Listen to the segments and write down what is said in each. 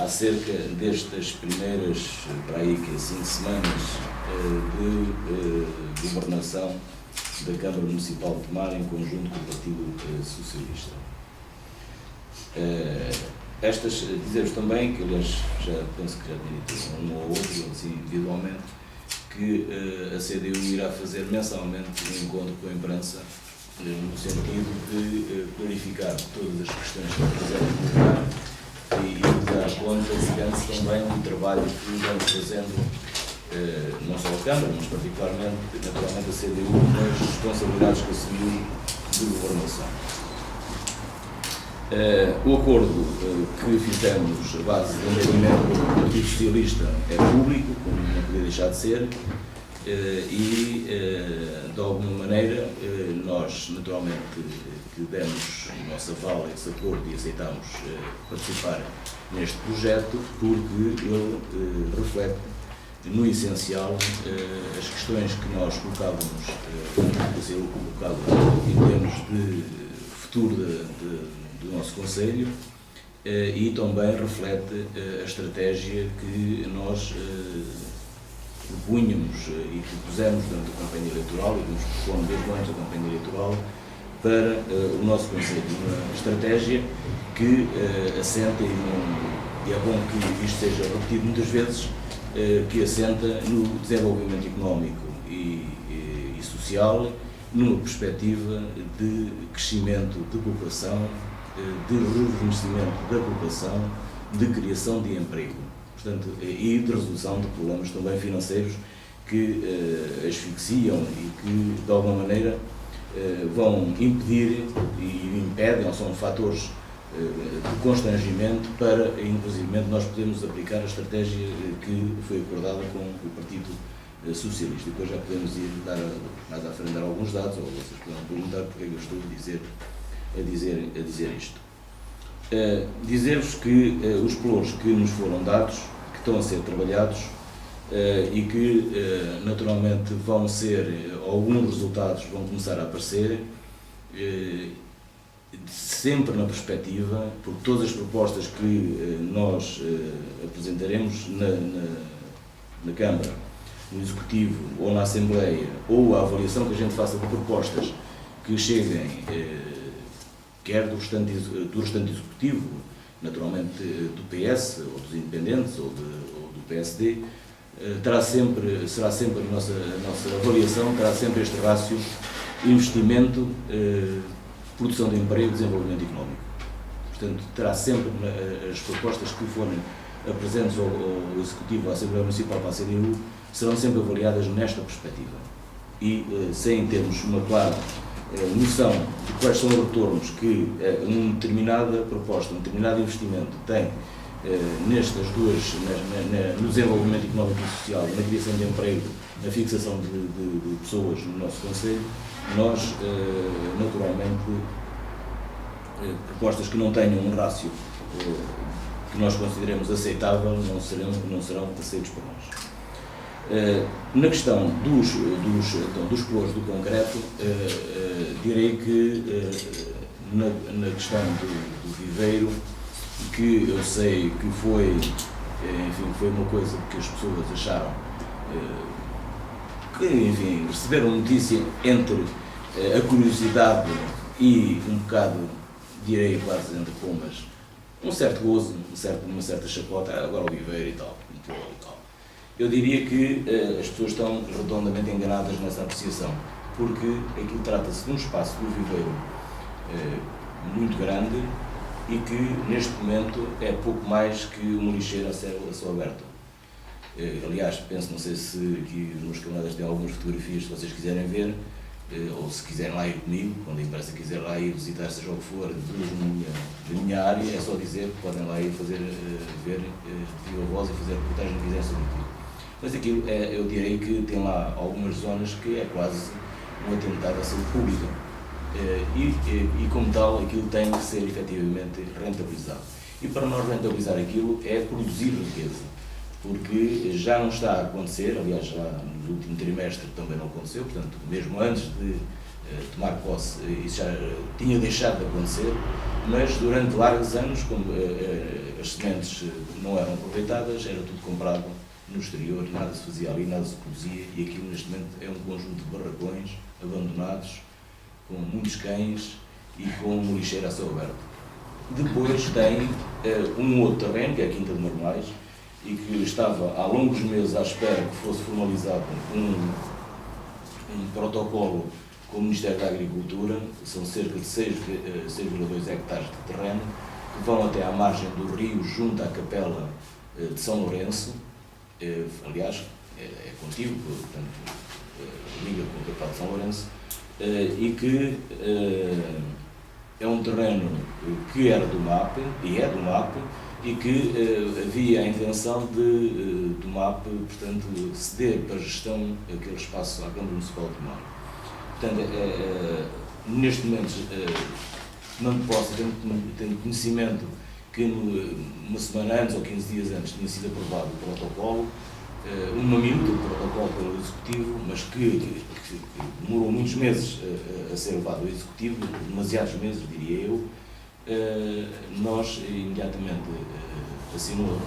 há cerca destas primeiras, para aí que 5 semanas de governação da Câmara Municipal de Tomar em conjunto com o Partido Socialista. Dizer-vos também, que aliás já penso que já tinha dito um ou outro, assim, individualmente, que a CDU irá fazer mensalmente um encontro com a imprensa no sentido de clarificar todas as questões que quiserem colocar e dar conta, digamos, também do trabalho que vamos fazendo, não só a Câmara, mas particularmente, naturalmente, a CDU, nas responsabilidades que assumiu de governação. O acordo que fizemos a base do entendimento com o Partido Socialista é público, como não podia deixar de ser, e de alguma maneira nós naturalmente que demos o nosso aval a esse acordo e aceitámos participar neste projeto porque ele reflete no essencial as questões que nós colocávamos em termos de futuro do nosso Conselho e também reflete a estratégia que nós propunhamos e que pusemos durante a campanha eleitoral e que nos propomos desde antes da campanha eleitoral para o nosso Conselho. Uma estratégia que assenta, e é bom que isto seja repetido muitas vezes, que assenta no desenvolvimento económico e social, numa perspectiva de crescimento de população, de rejuvenescimento da população, de criação de emprego, portanto, e de resolução de problemas também financeiros que asfixiam e que, de alguma maneira, vão impedir e impedem, ou são fatores de constrangimento para, inclusive, nós podermos aplicar a estratégia que foi acordada com o Partido Socialista. Depois já podemos ir mais à frente dar alguns dados, ou vocês podem perguntar porque é que eu estou a dizer isto. Dizer-vos que os pelouros que nos foram dados, que estão a ser trabalhados e que naturalmente vão ser, alguns resultados vão começar a aparecer, sempre na perspectiva, porque todas as propostas que nós apresentaremos na Câmara, no Executivo ou na Assembleia, ou a avaliação que a gente faça de propostas que cheguem, quer do restante Executivo, naturalmente do PS, ou dos Independentes, ou do PSD, será sempre a nossa avaliação, terá sempre este rácio investimento, produção de emprego e desenvolvimento económico. Portanto, terá sempre as propostas que forem apresentes ao Executivo, à Assembleia Municipal, para a CDU, serão sempre avaliadas nesta perspectiva. E sem termos uma clara noção de quais são os retornos que uma determinada proposta, um determinado investimento tem nestas duas, no desenvolvimento económico e social, na criação de emprego, na fixação de pessoas no nosso Conselho, nós, naturalmente, propostas que não tenham um rácio que nós consideremos aceitável não serão aceitos por nós. Na questão dos pelouros do concreto, direi que na questão do viveiro, que eu sei que foi uma coisa que as pessoas acharam que, enfim, receberam notícia entre a curiosidade e um bocado, direi quase entre comas, um certo gozo, uma certa chacota, agora o viveiro e tal, Eu diria que as pessoas estão redondamente enganadas nessa apreciação, porque aquilo trata-se de um espaço do viveiro muito grande e que, neste momento, é pouco mais que uma lixeira a céu aberto. Aliás, penso, não sei se aqui nos camaradas têm algumas fotografias, se vocês quiserem ver, ou se quiserem lá ir comigo, quando a imprensa quiser lá ir visitar, seja o que for, da minha área, é só dizer que podem lá ir ver de viva voz e fazer a reportagem que quiserem sobre aquilo. Mas aquilo, eu direi que tem lá algumas zonas que é quase um atentado à saúde pública. E como tal, aquilo tem que ser efetivamente rentabilizado. E para nós rentabilizar aquilo é produzir riqueza, porque já não está a acontecer, aliás, já no último trimestre também não aconteceu, portanto, mesmo antes de tomar posse, isso já tinha deixado de acontecer, mas durante largos anos, como as sementes não eram aproveitadas, era tudo comprado no exterior, nada se fazia ali, nada se produzia, e aquilo neste momento é um conjunto de barracões abandonados, com muitos cães e com uma lixeira a céu aberto. Depois tem um outro terreno, que é a Quinta de Marmolais, e que estava há longos meses à espera que fosse formalizado um protocolo com o Ministério da Agricultura, são cerca de 6,2 hectares de terreno, que vão até à margem do rio, junto à capela de São Lourenço, aliás, é contíguo, portanto, liga com a capela de São Lourenço, e que é um terreno que era do MAP, e é do MAP, e que havia a intenção do MAP, portanto, ceder para a gestão aquele espaço à Câmara Municipal de Tomar. Portanto, neste momento, não posso, tendo conhecimento que uma semana antes ou 15 dias antes tinha sido aprovado o protocolo, uma minuta de protocolo pelo Executivo, mas que demorou muitos meses a ser levado ao Executivo, demasiados meses, diria eu. Nós imediatamente assinou, o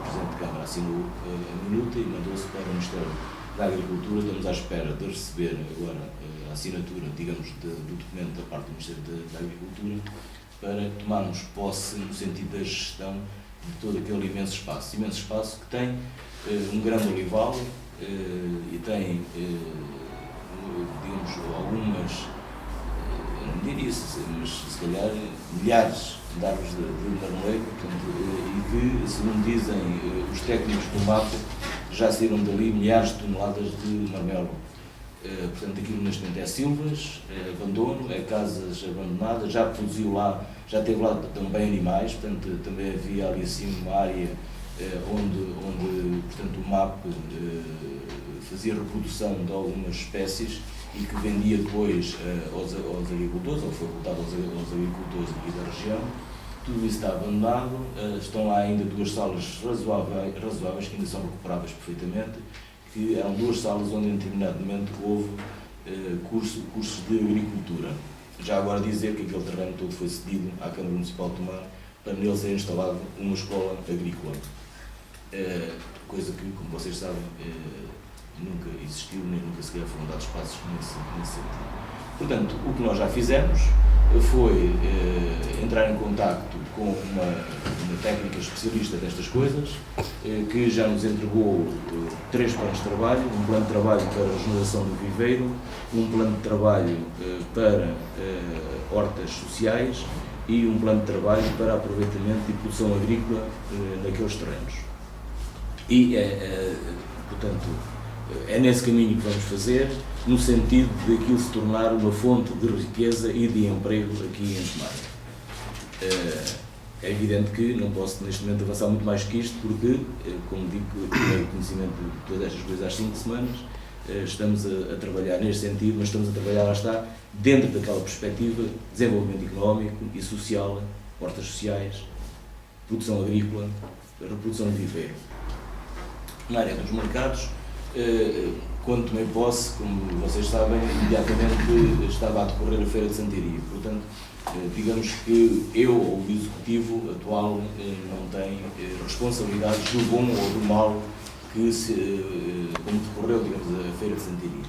Presidente da Câmara assinou a minuta e mandou-se para o Ministério da Agricultura. Estamos à espera de receber agora a assinatura, digamos, do documento da parte do Ministério da Agricultura, para tomarmos posse no sentido da gestão de todo aquele imenso espaço que tem um grande olival e tem, digamos, algumas, não diria isso, mas se calhar milhares de árvores de marmoleiro, e que, segundo dizem os técnicos do MAP, já saíram dali milhares de toneladas de marmelo. Portanto, aquilo neste momento é silvas, é abandono, é casas abandonadas, já produziu lá, já teve lá também animais, portanto, também havia ali assim uma área onde portanto, o MAP fazia reprodução de algumas espécies e que vendia depois aos agricultores, ou foi voltado aos agricultores aqui da região. Tudo isso está abandonado, estão lá ainda duas salas razoáveis que ainda são recuperáveis perfeitamente, que eram duas salas onde em determinado momento houve cursos de agricultura. Já agora dizer que aquele terreno todo foi cedido à Câmara Municipal de Tomar para nele ser instalado uma escola agrícola, coisa que, como vocês sabem, nunca existiu, nem nunca sequer foram dados passos nesse sentido. Portanto, o que nós já fizemos foi entrar em contacto com uma técnica especialista destas coisas, que já nos entregou 3 planos de trabalho: um plano de trabalho para a regeneração do viveiro, um plano de trabalho para hortas sociais e um plano de trabalho para aproveitamento e produção agrícola naqueles terrenos. E, portanto, é nesse caminho que vamos fazer, no sentido de aquilo se tornar uma fonte de riqueza e de emprego aqui em Tomar. É evidente que não posso neste momento avançar muito mais que isto, porque, como digo, tenho conhecimento de todas estas coisas há 5 semanas, estamos a trabalhar neste sentido, mas estamos a trabalhar, lá está, dentro daquela perspectiva de desenvolvimento económico e social, hortas sociais, produção agrícola, reprodução de viveiro. Na área dos mercados, quando tomei posse, como vocês sabem, imediatamente estava a decorrer a Feira de Santiria. Portanto, digamos que eu, ou o Executivo atual, não tem responsabilidades do bom ou do mal como decorreu, digamos, a Feira de Santiria.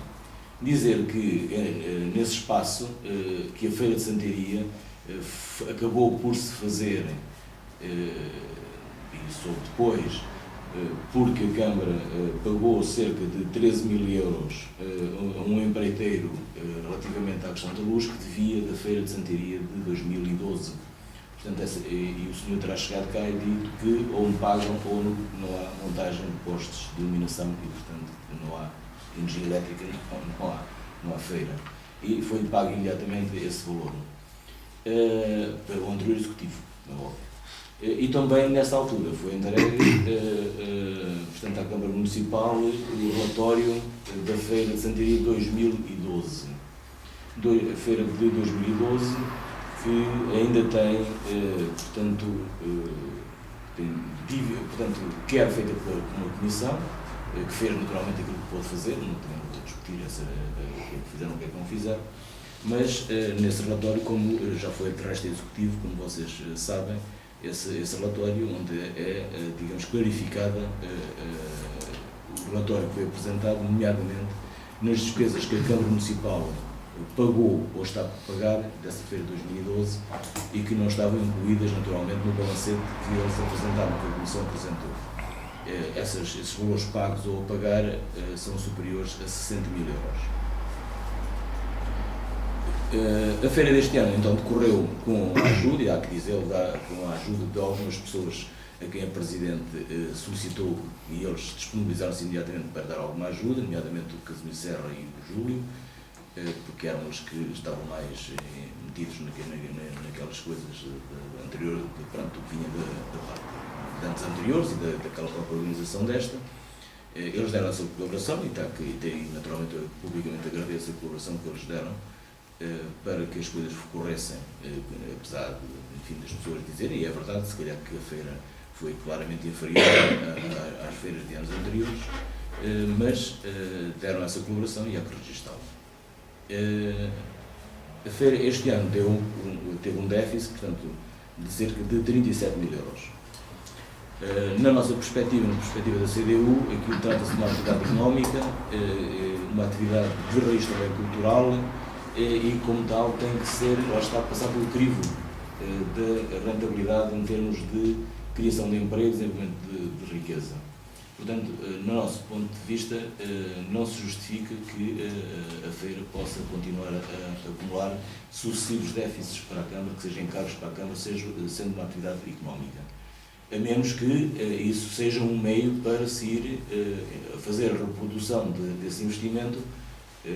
Dizer que nesse espaço, que a Feira de Santiria acabou por se fazer, e soube depois, porque a Câmara pagou cerca de 13.000 euros a um empreiteiro relativamente à questão da luz que devia da Feira de Santiria de 2012. Portanto, e o senhor terá chegado cá e dito que ou me pagam ou não há montagem de postos de iluminação e, portanto, não há energia elétrica, não há feira. E foi-lhe pago imediatamente esse valor pelo anterior Executivo, é óbvio. E também, nessa altura, foi entregue, portanto, à Câmara Municipal o relatório da Feira de Santiria de 2012. A Feira de 2012, que ainda tem, portanto, que era feita por uma comissão, que fez naturalmente aquilo que pôde fazer, não podemos discutir o que é que fizeram, o que é que não fizeram, Mas nesse relatório, como já foi de resto executivo, como vocês sabem, esse relatório onde digamos, clarificada o relatório que foi apresentado, nomeadamente nas despesas que a Câmara Municipal pagou ou está por pagar dessa feira de 2012 e que não estavam incluídas naturalmente no balancete que eles apresentaram, que a Comissão apresentou. Esses valores pagos ou a pagar são superiores a 60 mil euros. A feira deste ano então decorreu com a ajuda, e há que dizer, com a ajuda de algumas pessoas a quem a Presidente solicitou e eles disponibilizaram-se imediatamente para dar alguma ajuda, nomeadamente o Casimiro Serra e o Júlio, porque eram os que estavam mais metidos naquelas coisas anteriores, pronto, que vinha de anos anteriores e daquela própria organização desta. Eles deram a sua colaboração e naturalmente eu publicamente agradeço a colaboração que eles deram para que as coisas corressem, apesar de, das pessoas dizerem, e é verdade, se calhar que a feira foi claramente inferior às feiras de anos anteriores, mas deram essa colaboração e há que registá-la. A feira este ano teve um déficit, portanto, de cerca de 37 mil euros. Na nossa perspectiva, na perspectiva da CDU, aquilo trata-se de uma atividade económica, uma atividade de raiz também cultural, e como tal tem que ser, lá está, passar pelo crivo da rentabilidade em termos de criação de empregos e desenvolvimento de riqueza. Portanto, no nosso ponto de vista, não se justifica que a feira possa continuar a acumular sucessivos déficits para a Câmara, que sejam encargos para a Câmara, sendo uma atividade económica. A menos que isso seja um meio para se ir fazer a reprodução desse investimento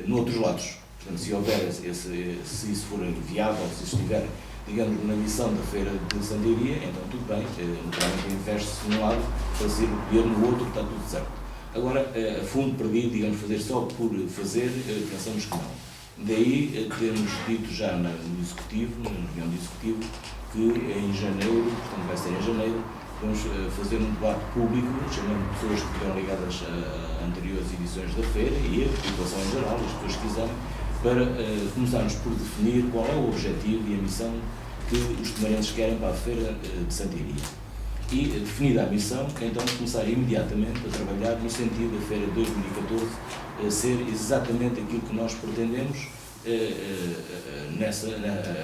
noutros lados. Portanto, se houver se isso for viável, se estiver, digamos, na missão da Feira de Santiago, então tudo bem, naturalmente investe-se num lado para se recolher no outro, está tudo certo. Agora, a fundo perdido, digamos, fazer só por fazer, pensamos que não. Daí termos dito já no Executivo, na reunião do Executivo, que em janeiro, portanto vai ser em janeiro, vamos fazer um debate público, chamando pessoas que estiveram ligadas a anteriores edições da feira e a população em geral, as pessoas que quiserem, para começarmos por definir qual é o objetivo e a missão que os tomarenses querem para a Feira de Santiago. E, definida a missão, então começar imediatamente a trabalhar no sentido da Feira de 2014 ser exatamente aquilo que nós pretendemos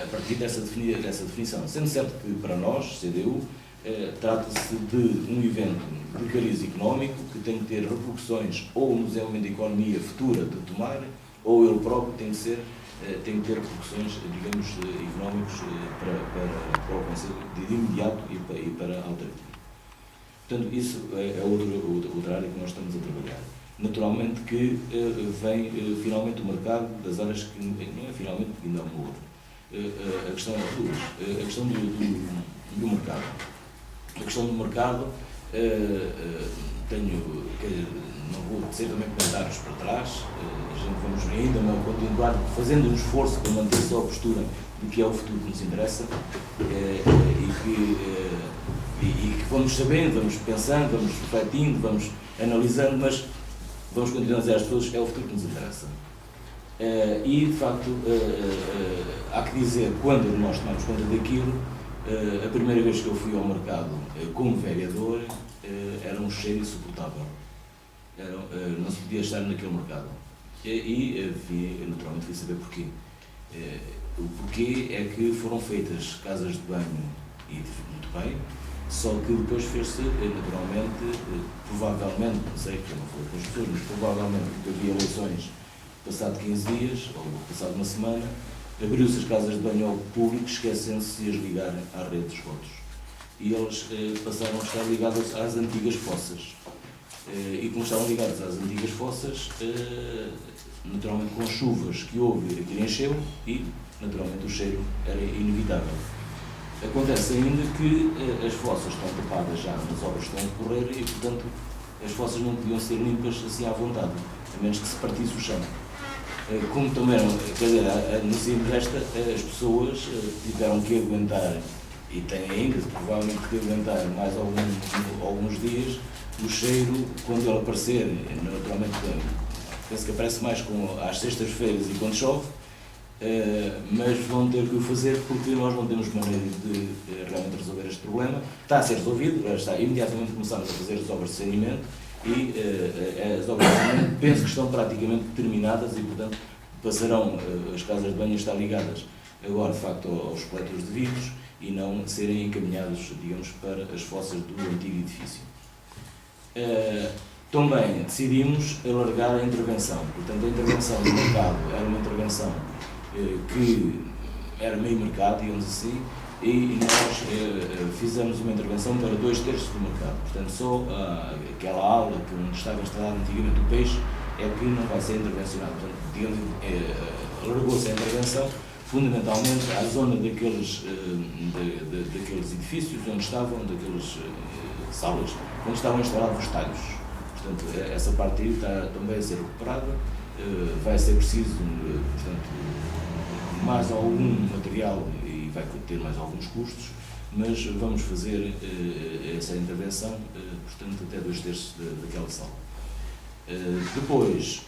a partir dessa definição. Sendo certo que, para nós, CDU, trata-se de um evento de cariz económico que tem que ter repercussões ou no desenvolvimento da economia futura de tomar, ou ele próprio tem que ter repercussões, digamos, económicos para o Conselho de imediato e para a autarquia. Portanto, isso é outra área que nós estamos a trabalhar. Naturalmente que vem finalmente o mercado das áreas que não é finalmente, porque ainda há uma outra. A questão é duas. A questão do mercado. A questão do mercado, não vou dizer também comentários para trás, a gente vamos ainda continuar fazendo um esforço para manter só a postura do que é o futuro que nos interessa e que vamos sabendo, vamos pensando, vamos refletindo, vamos analisando, mas vamos continuar a dizer às pessoas é o futuro que nos interessa. E, de facto, há que dizer, quando nós tomamos conta daquilo, a primeira vez que eu fui ao mercado como vereador, era um cheiro insuportável. Não se podia estar naquele mercado. Naturalmente fui saber porquê. O porquê é que foram feitas casas de banho, e muito bem, só que depois fez-se, naturalmente, provavelmente, não sei, porque eu não falei com as pessoas, mas provavelmente porque havia eleições passado 15 dias, ou passado uma semana, abriu-se as casas de banho ao público, esquecendo-se de as ligar à rede de esgotos. E eles passaram a estar ligados às antigas fossas. E como estavam ligados às antigas fossas, naturalmente com chuvas que houve, aquilo encheu e, naturalmente, o cheiro era inevitável. Acontece ainda que as fossas estão tapadas já, as obras estão a decorrer e, portanto, as fossas não podiam ser limpas assim à vontade, a menos que se partisse o chão. Como também, quer dizer, no sentido desta, as pessoas tiveram que aguentar, e têm ainda, provavelmente, que aguentar mais alguns dias, o cheiro, quando ele aparecer, naturalmente, penso que aparece mais às sextas-feiras e quando chove, mas vão ter que o fazer porque nós não temos maneira de realmente resolver este problema. Está a ser resolvido, está imediatamente começamos a fazer as obras de saneamento e as obras de saneamento penso que estão praticamente terminadas e, portanto, passarão as casas de banho a estar ligadas agora, de facto, aos coletores de vidros e não serem encaminhados, digamos, para as fossas do antigo edifício. Também decidimos alargar a intervenção. Portanto, a intervenção do mercado era uma intervenção que era meio mercado, digamos assim, e nós fizemos uma intervenção para 2/3 do mercado. Portanto, só aquela ala onde estava instalado antigamente o peixe é que não vai ser intervencionado. Portanto, digamos, alargou-se a intervenção fundamentalmente à zona daqueles edifícios onde estavam, daquelas salas, onde estavam instalados os talhos. Portanto, essa parte aí está também a ser recuperada. Vai ser preciso, portanto, mais algum material e vai ter mais alguns custos, mas vamos fazer essa intervenção, portanto, até 2/3 daquela sala. Depois,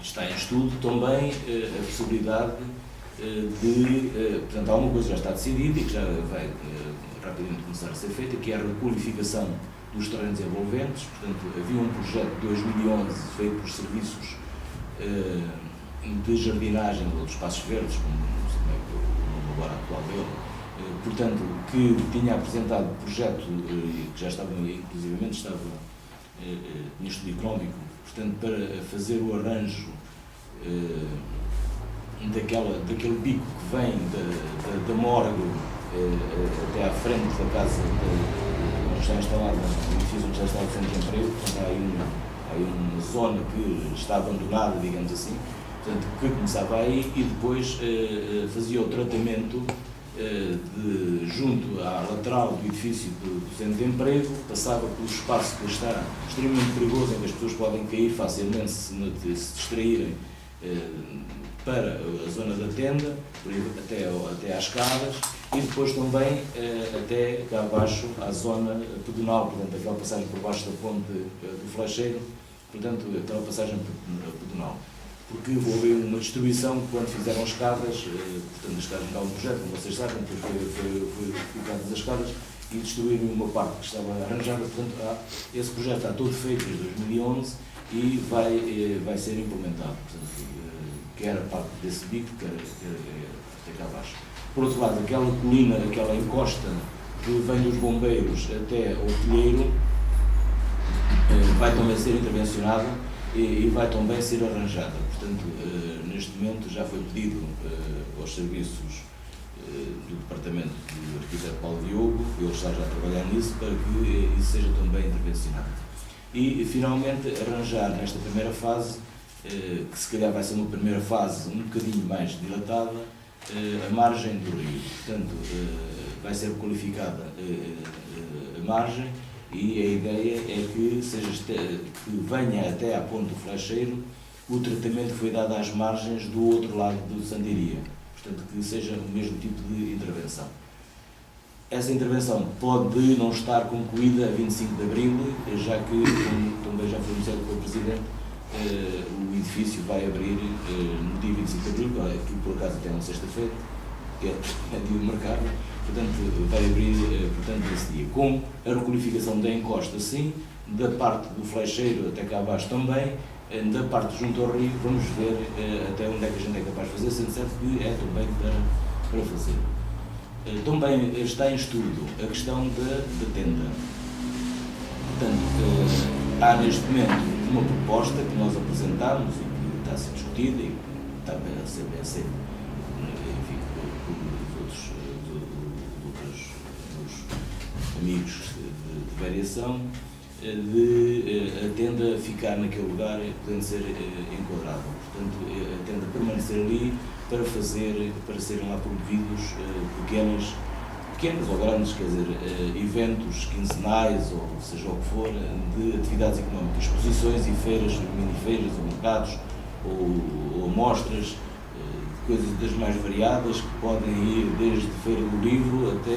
está em estudo também a possibilidade portanto, há uma coisa que já está decidida e que já vai rapidamente começar a ser feita, que é a requalificação dos terrenos envolventes. Portanto, havia um projeto de 2011 feito por serviços de jardinagem dos espaços verdes, como o agora atual dele, portanto, que tinha apresentado projeto, que já estava, inclusivamente, estava em estudo económico, portanto, para fazer o arranjo daquele bico que vem da Morgo até à frente da casa onde está instalado, o edifício onde já está o centro de emprego. Portanto, há aí uma zona que está abandonada, digamos assim, portanto, que começava aí e depois fazia o tratamento junto à lateral do edifício do centro de emprego, passava pelo espaço que está extremamente perigoso, em que as pessoas podem cair facilmente se distraírem, para a zona da tenda, até às escadas, e depois também até cá abaixo à zona pedonal, portanto, aquela passagem por baixo da ponte do Flecheiro, portanto, aquela passagem pedonal. Porque houve uma distribuição quando fizeram as escadas, portanto, as escadas não estavam no projeto, como vocês sabem, depois foi colocadas as escadas e distribuíram uma parte que estava arranjada. Portanto, esse projeto está todo feito desde 2011 e vai ser implementado. Portanto, quer a parte desse bico, quer até cá abaixo. Por outro lado, aquela colina, aquela encosta que vem dos bombeiros até ao Pilheiro, vai também ser intervencionada e vai também ser arranjada. Portanto, neste momento já foi pedido aos serviços do Departamento do Arquiteto Paulo Diogo, ele está já a trabalhar nisso, para que isso seja também intervencionado. E, finalmente, arranjar nesta primeira fase, que se calhar vai ser uma primeira fase um bocadinho mais dilatada, a margem do rio. Portanto, vai ser qualificada a margem e a ideia é que venha até à ponte do Flecheiro o tratamento que foi dado às margens do outro lado do Santiria. Portanto, que seja o mesmo tipo de intervenção. Essa intervenção pode não estar concluída a 25 de Abril, já que, como também já foi anunciado pelo Presidente, o edifício vai abrir no dia 25 de Abril, que por acaso até na sexta-feira, que é dia de mercado, portanto vai abrir esse dia, com a requalificação da encosta sim, da parte do Flecheiro até cá abaixo também, da parte junto ao rio, vamos ver até onde é que a gente é capaz de fazer, sendo certo que é também para fazer. Também está em estudo a questão da tenda. Portanto, há neste momento uma proposta que nós apresentámos e que está a ser discutida e está a ser bem aceita, enfim, por outros amigos de variação, de a tenda ficar naquele lugar podendo ser enquadrada. Portanto, a tenda permanecer ali para serem lá promovidos pequenos ou grandes, quer dizer, eventos quinzenais ou seja o que for, de atividades económicas, exposições e feiras, mini-feiras ou mercados ou amostras, coisas das mais variadas, que podem ir desde feira do livro até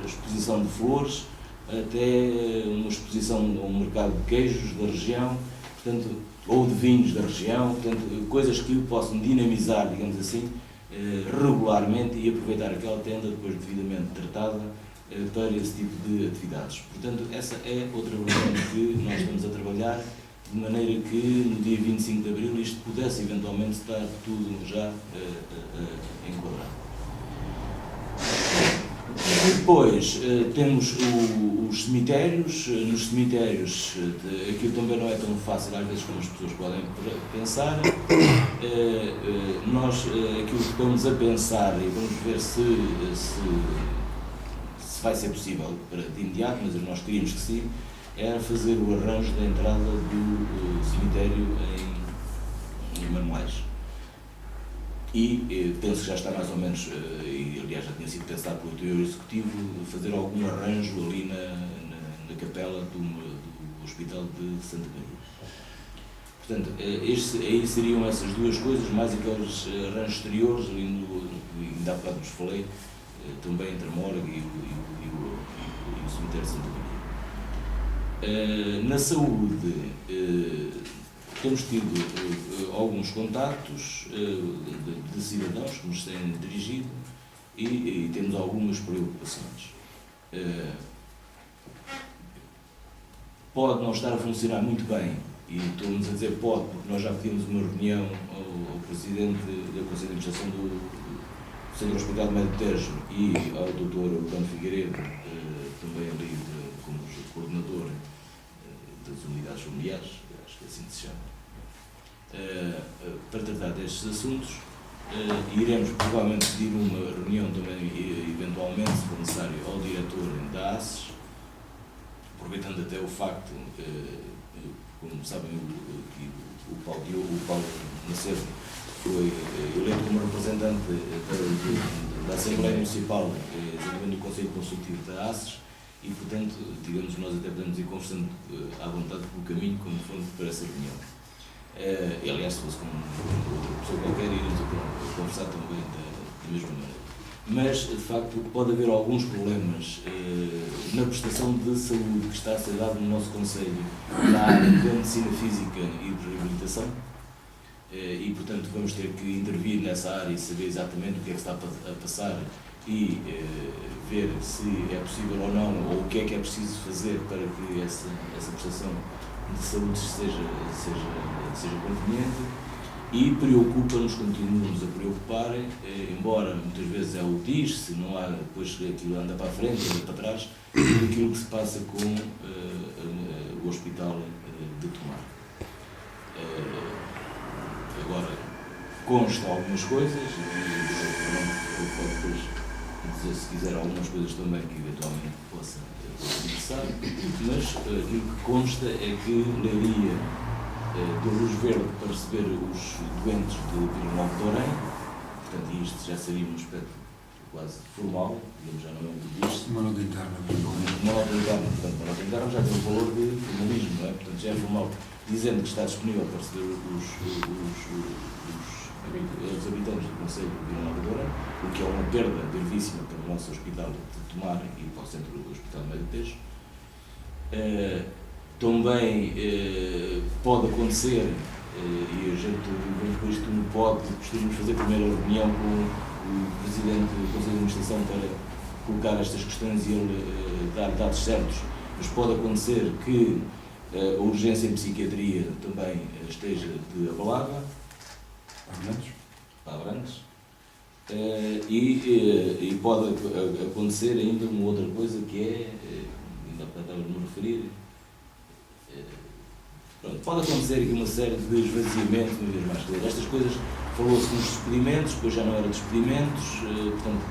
exposição de flores, até uma exposição a um mercado de queijos da região. Portanto, ou de vinhos da região, portanto, coisas que possam dinamizar, digamos assim, regularmente e aproveitar aquela tenda depois devidamente tratada para esse tipo de atividades. Portanto, essa é outra vertente que nós estamos a trabalhar, de maneira que no dia 25 de Abril isto pudesse eventualmente estar tudo já enquadrado. Depois temos os cemitérios. Nos cemitérios aquilo também não é tão fácil às vezes como as pessoas podem pensar. Nós aquilo que estamos a pensar e vamos ver se vai ser possível de imediato, mas nós queríamos que sim, era fazer o arranjo da entrada do cemitério em Manuais. E penso que já está mais ou menos, e aliás já tinha sido pensado pelo anterior executivo, fazer algum arranjo ali na capela do Hospital de Santa Maria. Portanto, aí seriam essas duas coisas, mais aqueles arranjos exteriores, ali ainda há bocado vos falei, também entre a morgue e o cemitério de Santa Maria. Na saúde, temos tido alguns contactos de cidadãos que nos têm dirigido e temos algumas preocupações. Pode não estar a funcionar muito bem, e estou-nos a dizer pode, porque nós já pedimos uma reunião ao Presidente da Conselho de Administração do Centro Hospitalar Médico Tejo e ao Dr. Bruno Figueiredo, também ali como coordenador das unidades familiares, acho que é assim que se chama, para tratar destes assuntos. Iremos provavelmente pedir uma reunião também, eventualmente, se for necessário, ao diretor da ACES, aproveitando até o facto, como sabem, o Paulo Macedo foi eleito como representante da Assembleia Municipal, exatamente do Conselho Consultivo da ACES, e, portanto, digamos, nós até podemos ir conversando à vontade pelo caminho, como foi para essa reunião. E, aliás, se fosse com outra pessoa qualquer, iríamos conversar também da mesma maneira. Mas, de facto, pode haver alguns problemas na prestação de saúde que está a ser dado no nosso Conselho, na área da medicina física e de reabilitação, e, portanto, vamos ter que intervir nessa área e saber exatamente o que é que está a passar e ver se é possível ou não, ou o que é preciso fazer para que essa prestação de saúde seja conveniente. E preocupa-nos, continuamos a preocupar, embora muitas vezes é o diz, se não há, depois aquilo anda para a frente, anda para trás, aquilo que se passa com o Hospital de Tomar. Agora, consta algumas coisas, e pode depois dizer, se quiser, algumas coisas também que eventualmente possa interessar, mas aquilo que consta é que Leiria deu luz verde para receber os doentes de Vila Nova de Orém, portanto isto já seria um aspecto quase formal, digamos, já não é um pedido. Uma nota interna. Uma nota interna já tem um valor de formalismo, não é? Portanto já é formal, dizendo que está disponível para receber os habitantes do Conselho de Vila Nova de Orém, o que é uma perda gravíssima para o nosso hospital de Tomar e para o centro do Hospital Médico Tejo. Também pode acontecer, e a gente depois gostaríamos de fazer a primeira reunião com o Presidente do Conselho de Administração para colocar estas questões e ele dar dados certos, mas pode acontecer que a urgência em psiquiatria também esteja de abalada, para Abrantes, e pode acontecer ainda uma outra coisa que é, ainda estava a me referir, pode acontecer aqui uma série de esvaziamentos, uma vez mais claro. Estas coisas, falou-se nos despedimentos, depois já não era despedimentos, portanto,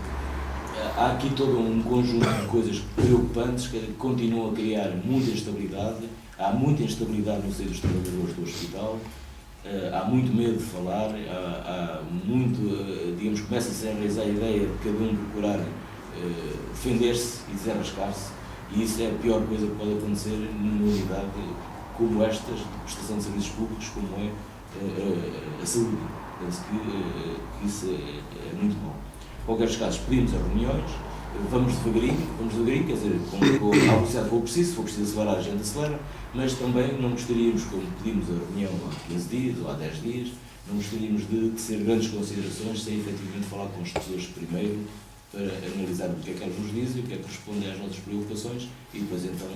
há aqui todo um conjunto de coisas preocupantes que continuam a criar muita instabilidade, há muita instabilidade no seio dos trabalhadores do hospital, há muito medo de falar, há muito, digamos, começa-se a enraizar a ideia de cada um procurar defender-se e desenrascar-se, e isso é a pior coisa que pode acontecer numa unidade como estas, de prestação de serviços públicos, como é a saúde. Penso que isso é muito bom. Em qualquer caso, pedimos as reuniões, vamos devagarinho, quer dizer, com a velocidade se for preciso acelerar, a gente acelera, mas também não gostaríamos, como pedimos a reunião há 15 dias ou há 10 dias, não gostaríamos de tecer grandes considerações sem efetivamente falar com as pessoas primeiro, para analisar o que é que elas nos dizem, o que é que responde às nossas preocupações e depois então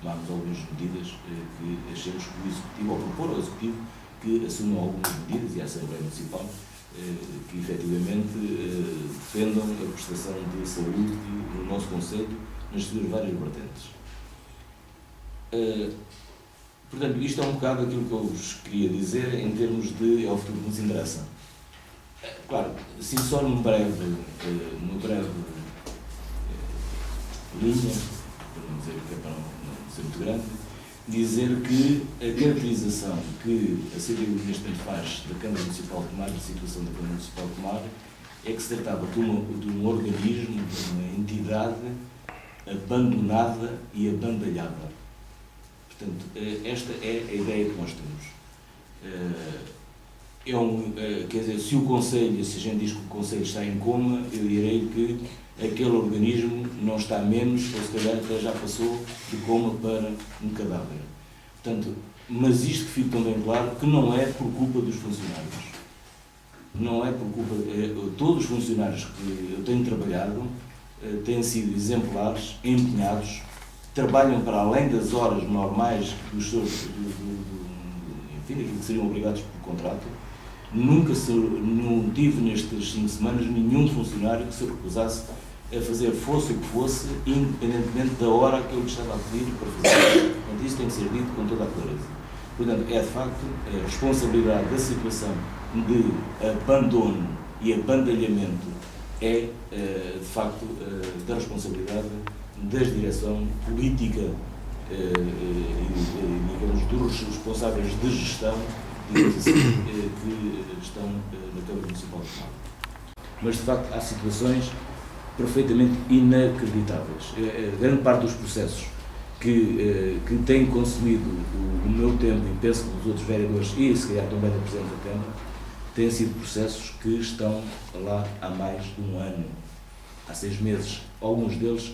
tomarmos algumas medidas que achemos que o Executivo, ou propor ao Executivo, que assumam algumas medidas e a Assembleia Municipal que efetivamente defendam a prestação de saúde no nosso concelho nas suas várias vertentes. Portanto, isto é um bocado aquilo que eu vos queria dizer em termos de ao futuro que nos interessa. Claro, assim só numa breve linha, para não dizer que é para não ser muito grande, dizer que a caracterização que a CDU neste momento faz da Câmara Municipal de Tomar, da situação da Câmara Municipal de Tomar, é que se tratava de um organismo, de uma entidade abandonada e abandalhada. Portanto, esta é a ideia que nós temos. Quer dizer, se o Conselho, se a gente diz que o Conselho está em coma, eu direi que aquele organismo não está menos, ou se calhar até já passou de coma para um cadáver. Portanto, mas isto que fique também claro que não é por culpa dos funcionários. Não é por culpa... todos os funcionários que eu tenho trabalhado têm sido exemplares, empenhados, trabalham para além das horas normais dos seus... enfim, daquilo que seriam obrigados por contrato. Não tive nestas 5 semanas nenhum funcionário que se recusasse a fazer fosse o que fosse, independentemente da hora que eu lhe estava a pedir para fazer. Portanto, isso tem que ser dito com toda a clareza. Portanto, é de facto a responsabilidade da situação de abandono e abandalhamento é de facto da responsabilidade da direção política digamos, dos responsáveis de gestão digamos assim, que estão na Câmara Municipal de Tomar. Mas, de facto, há situações perfeitamente inacreditáveis. Grande parte dos processos que têm consumido o meu tempo, e penso que os outros vereadores, e se calhar também da Presidente da Câmara, têm sido processos que estão lá há mais de um ano, há 6 meses. Alguns deles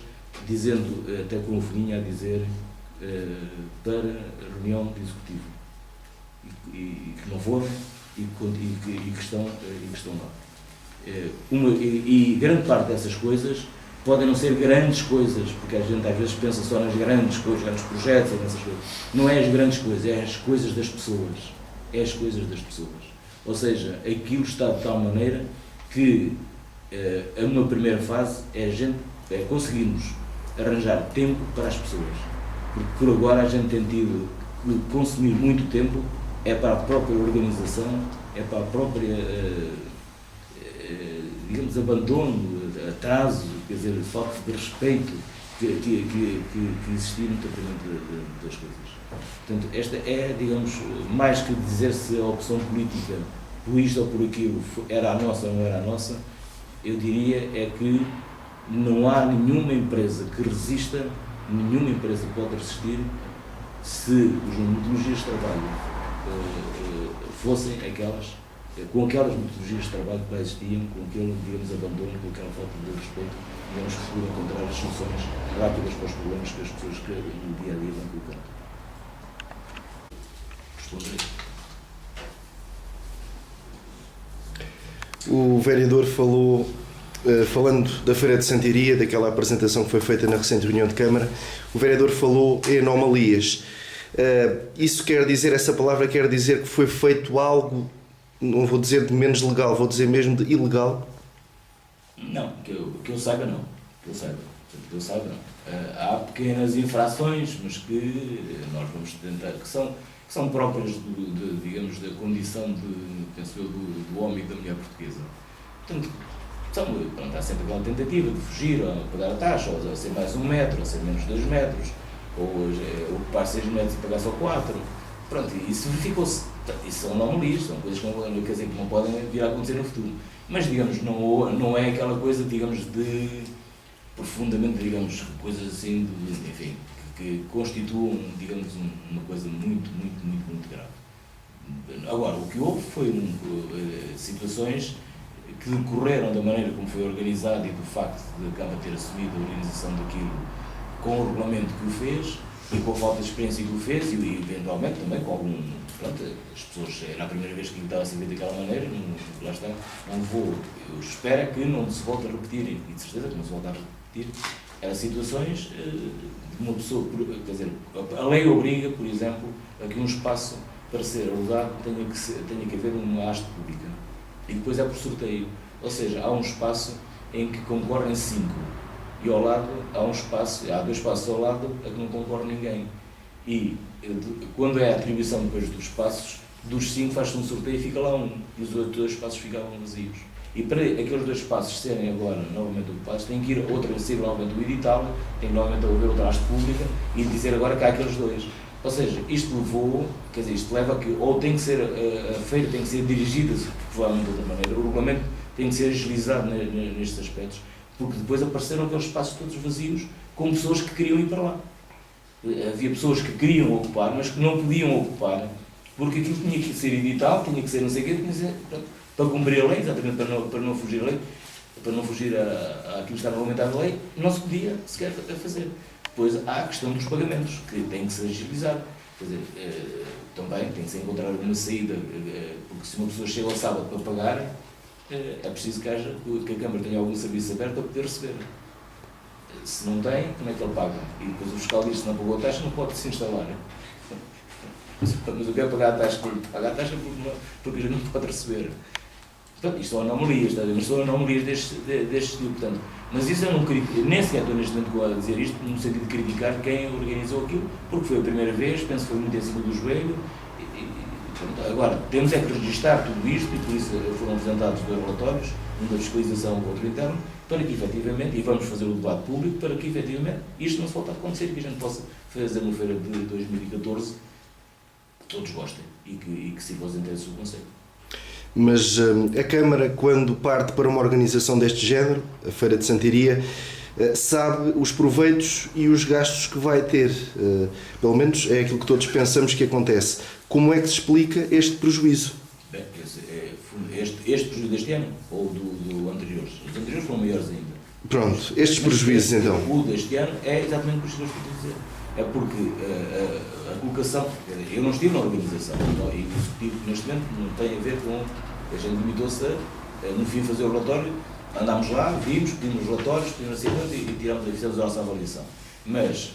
dizendo, até com um folhinho a dizer, para a reunião de executivo. E que não foram e que estão lá. E grande parte dessas coisas podem não ser grandes coisas, porque a gente às vezes pensa só nas grandes coisas, grandes projetos, nessas coisas. Não é as grandes coisas, é as coisas das pessoas. É as coisas das pessoas. Ou seja, aquilo está de tal maneira que uma primeira fase é conseguirmos arranjar tempo para as pessoas. Porque por agora a gente tem tido que consumir muito tempo é para a própria organização, é para a própria, digamos, abandono, atraso, quer dizer, falta de respeito que existia no tratamento das coisas. Portanto, esta é, digamos, mais que dizer se a opção política por isto ou por aquilo era a nossa ou não era a nossa, eu diria é que não há nenhuma empresa que resista, nenhuma empresa pode resistir se as metodologias de trabalho fossem aquelas, com aquelas metodologias de trabalho que lá existiam, com aquele, digamos, abandono, com aquela falta de respeito, digamos, por encontrar as soluções rápidas para os problemas que as pessoas que no dia a dia vão colocando. Responderei. O vereador falou, falando da Feira de Santiria, daquela apresentação que foi feita na recente reunião de Câmara, o vereador falou em anomalias. Isso quer dizer, essa palavra quer dizer que foi feito algo, não vou dizer de menos legal, vou dizer mesmo de ilegal? Não, que eu saiba não. Que eu saiba não. Há pequenas infrações, mas que nós vamos tentar, que são próprias, digamos, da condição penso eu, do homem e da mulher portuguesa. Portanto, há sempre aquela tentativa de fugir, ou pagar a taxa, ou a ser mais 1 metro, ou ser menos 2 metros, ou ocupar 6 metros e pagar só 4. Pronto, e isso verificou-se. Isso são anomalias, são coisas que não podem vir a acontecer no futuro. Mas, digamos, não é aquela coisa, digamos, de profundamente, digamos, coisas assim, enfim, que constituam, digamos, uma coisa muito, muito, muito, muito grave. Agora, o que houve foi situações que decorreram da maneira como foi organizado e do facto de a Câmara ter assumido a organização daquilo com o regulamento que o fez e com a falta de experiência que o fez e eventualmente também com algum... Pronto, as pessoas, era a primeira vez que estava a ser feito daquela maneira, lá está, não vou... Eu espero que não se volte a repetir, e de certeza que não se volta a repetir, situações de uma pessoa... Quer dizer, a lei obriga, por exemplo, a que um espaço para ser alugado tenha que haver uma haste pública. E depois é por sorteio. Ou seja, há um espaço em que concorrem 5. E ao lado há um espaço, há 2 espaços ao lado a que não concorre ninguém. E quando é a atribuição depois dos espaços, dos 5 faz-se um sorteio e fica lá um. E os outros 2 espaços ficavam vazios. E para aqueles 2 espaços serem agora novamente ocupados, tem que ir outra, ser novamente o edital, tem que novamente haver outra haste pública e dizer agora que há aqueles 2. Ou seja, isto levou, quer dizer, isto leva a que, ou tem que ser, a feira tem que ser dirigida, provavelmente de outra maneira, o regulamento tem que ser agilizado nestes aspectos, porque depois apareceram aqueles espaços todos vazios, com pessoas que queriam ir para lá. Havia pessoas que queriam ocupar, mas que não podiam ocupar, porque aquilo tinha que ser edital, tinha que ser não sei o quê, tinha que ser, para cumprir a lei, exatamente para não fugir a lei, para não fugir àquilo que está regulamentado na lei, não se podia sequer fazer. Depois há a questão dos pagamentos, que tem que ser agilizado. Quer dizer, também tem que se encontrar uma saída, porque se uma pessoa chega ao sábado para pagar, é preciso que a Câmara tenha algum serviço aberto para poder receber. Se não tem, como é que ele paga? E depois o fiscal diz que se não pagou a taxa, não pode se instalar. Mas eu quero pagar a taxa, porque a gente não pode receber. Portanto, isto são anomalias, está a ver? Mas são anomalias deste tipo. Portanto, mas isso eu não critico, nem sequer estou neste momento a dizer isto, no sentido de criticar quem organizou aquilo, porque foi a primeira vez, penso que foi muito em cima do joelho. Portanto, agora, temos é que registrar tudo isto, e por isso foram apresentados 2 relatórios, um da fiscalização e o outro interno, para que efetivamente, e vamos fazer o debate público, para que efetivamente isto não se volte a acontecer, que a gente possa fazer uma feira de 2014 que todos gostem e que sirva aos interesses do Conselho. Mas a Câmara, quando parte para uma organização deste género, a Feira de Santiria, sabe os proveitos e os gastos que vai ter. Pelo menos é aquilo que todos pensamos que acontece. Como é que se explica este prejuízo? Bem, este prejuízo deste ano ou do anterior? Os anteriores foram maiores ainda. Pronto, estes prejuízos então. O deste ano é exatamente por isso que eu estou a dizer. É porque a colocação, eu não estive na organização, e o executivo neste momento não tem a ver com, a gente limitou-se a, no fim, fazer o relatório, andámos lá, vimos, pedimos relatórios, pedimos assim, e tiramos e fizemos a nossa avaliação. Mas